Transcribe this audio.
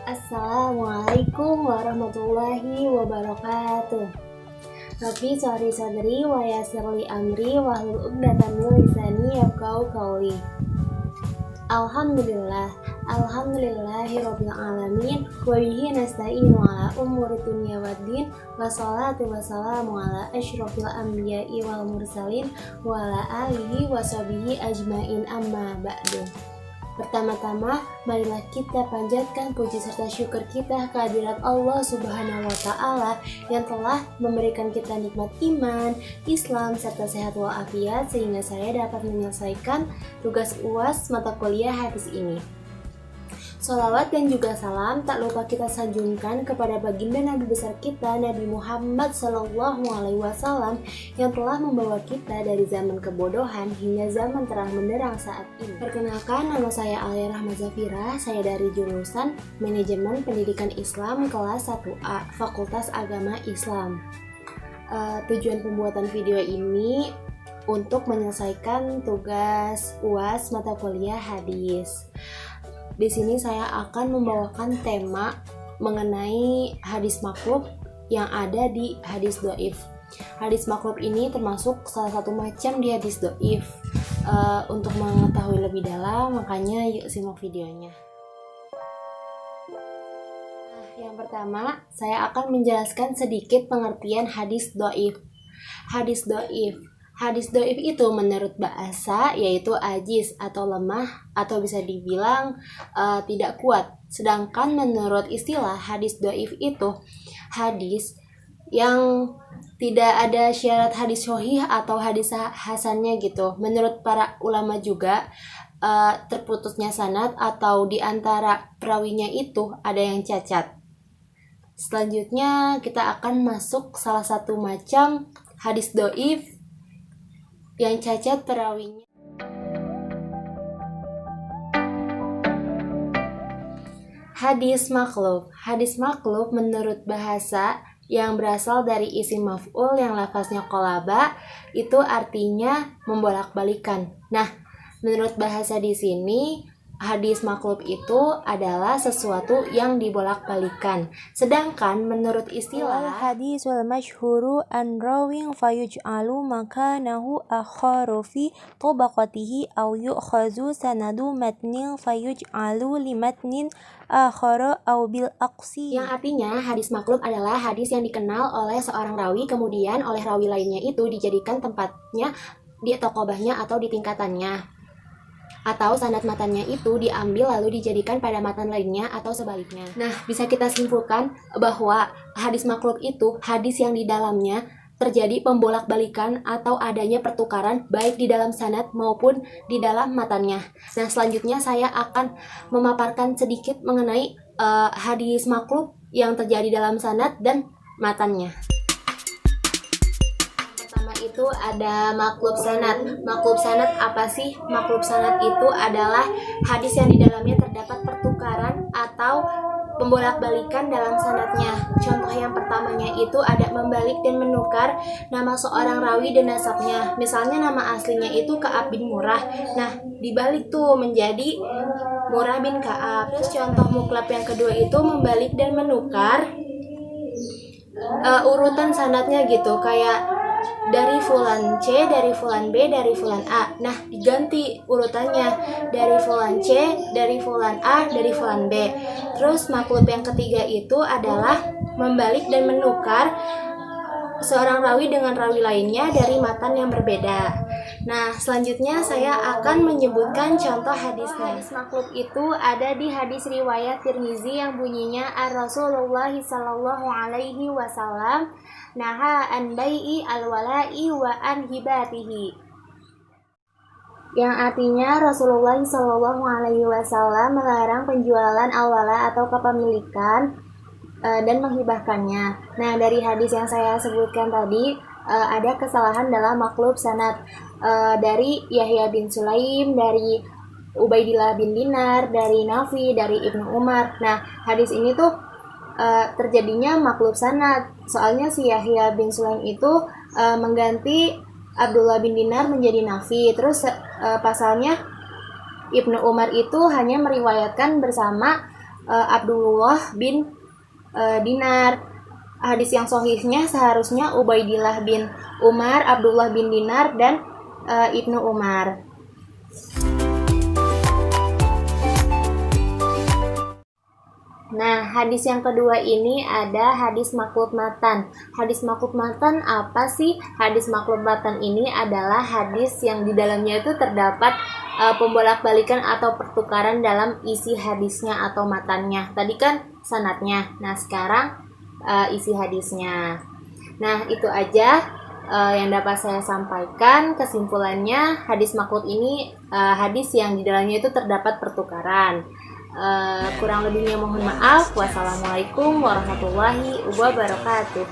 Assalamualaikum warahmatullahi wabarakatuh. Rabbi sholli sadri wa yassirli amri wahlul 'uqdatam min lisani yafqahu qawli. Alhamdulillahirabbil alamin wa bihi nasta'inu ala umuri dunya waddin wassalatu wassalamu ala asyrofil anbiya'i wal mursalin wa ala alihi wa sahbihi ajmain amma ba'du. Pertama-tama, marilah kita panjatkan puji serta syukur kita kehadirat Allah Subhanahu wa Ta'ala yang telah memberikan kita nikmat iman, Islam, serta sehat walafiat sehingga saya dapat menyelesaikan tugas UAS mata kuliah hadis ini. Sholawat dan juga salam tak lupa kita sanjungkan kepada baginda Nabi besar kita Nabi Muhammad SAW yang telah membawa kita dari zaman kebodohan hingga zaman terang benderang saat ini. Perkenalkan, nama saya Alia Rahma Zafira, saya dari jurusan Manajemen Pendidikan Islam kelas 1A Fakultas Agama Islam. Tujuan pembuatan video ini untuk menyelesaikan tugas UAS mata kuliah hadis. Di sini saya akan membawakan tema mengenai hadis maklub yang ada di hadis dhaif. Hadis maklub ini termasuk salah satu macam di hadis dhaif. Untuk mengetahui lebih dalam, makanya yuk simak videonya. Yang pertama, saya akan menjelaskan sedikit pengertian hadis dhaif. Hadis dhaif. Hadis dhaif itu menurut bahasa yaitu ajis atau lemah atau bisa dibilang tidak kuat. Sedangkan menurut istilah hadis dhaif itu hadis yang tidak ada syarat hadis sahih atau hadis hasannya gitu. Menurut para ulama juga terputusnya sanad atau di antara perawinya itu ada yang cacat. Selanjutnya kita akan masuk salah satu macam hadis dhaif yang cacat perawinya. Hadis maklub. Hadis maklub menurut bahasa yang berasal dari isim maf'ul yang lafaznya qalaba itu artinya membolak-balikan. Nah, menurut bahasa di sini hadis maklub itu adalah sesuatu yang dibolak-balikan. Sedangkan menurut istilah hadisul masyhuru an rawing fayuj'alu makanahu akharu fi tabaqatihi aw yu'khazu sanadu matnin fayuj'alu limatnin akhara aw bil aqsi. Yang artinya hadis maklub adalah hadis yang dikenal oleh seorang rawi kemudian oleh rawi lainnya itu dijadikan tempatnya di taqobahnya atau di tingkatannya. Atau sanad matannya itu diambil lalu dijadikan pada matan lainnya atau sebaliknya. Nah, bisa kita simpulkan bahwa hadis maklub itu hadis yang di dalamnya terjadi pembolak-balikan atau adanya pertukaran baik di dalam sanad maupun di dalam matannya. Nah, selanjutnya saya akan memaparkan sedikit mengenai hadis maklub yang terjadi dalam sanad dan matannya. Itu ada maklub sanad. Maklub sanad apa sih? Maklub sanad itu adalah hadis yang di dalamnya terdapat pertukaran atau pembolak-balikan dalam sanadnya. Contoh yang pertamanya itu ada membalik dan menukar nama seorang rawi dan nasabnya. Misalnya nama aslinya itu Ka'ab bin Murrah. Nah, dibalik tuh menjadi Murrah bin Ka'ab. Terus contoh muklab yang kedua itu membalik dan menukar urutan sanadnya gitu, kayak dari fulan C, dari fulan B, dari fulan A. Nah, diganti urutannya dari fulan C, dari fulan A, dari fulan B. Terus maklub yang ketiga itu adalah membalik dan menukar seorang rawi dengan rawi lainnya dari matan yang berbeda. Nah, selanjutnya saya akan menyebutkan contoh hadisnya. Hadis maklub itu ada di hadis riwayat Tirmizi yang bunyinya Rasulullah sallallahu alaihi wasallam naha an bai'i al-wala'i wa an hibatihi. Yang artinya Rasulullah sallallahu alaihi wasallam melarang penjualan al-wala atau kepemilikan dan menghibahkannya. Nah, dari hadis yang saya sebutkan tadi ada kesalahan dalam maklub sanad dari Yahya bin Sulaim, dari Ubaidillah bin Dinar, dari Nafi, dari Ibnu Umar. Nah, hadis ini tuh terjadinya maklub sanad. Soalnya si Yahya bin Sulaim itu mengganti Abdullah bin Dinar menjadi Nafi. Terus pasalnya Ibnu Umar itu hanya meriwayatkan bersama Abdullah bin Dinar. Hadis yang sahihnya seharusnya Ubaidillah bin Umar, Abdullah bin Dinar, dan Ibnu Umar. Nah, hadis yang kedua ini ada hadis maklub matan. Hadis maklub matan apa sih? Hadis maklub matan ini adalah hadis yang di dalamnya itu terdapat pembolak-balikan atau pertukaran dalam isi hadisnya atau matannya. Tadi kan sanadnya. Nah, sekarang isi hadisnya. Nah, itu aja yang dapat saya sampaikan. Kesimpulannya, hadis maklub ini hadis yang di dalamnya itu terdapat pertukaran. Kurang lebihnya mohon maaf. Wassalamualaikum warahmatullahi wabarakatuh.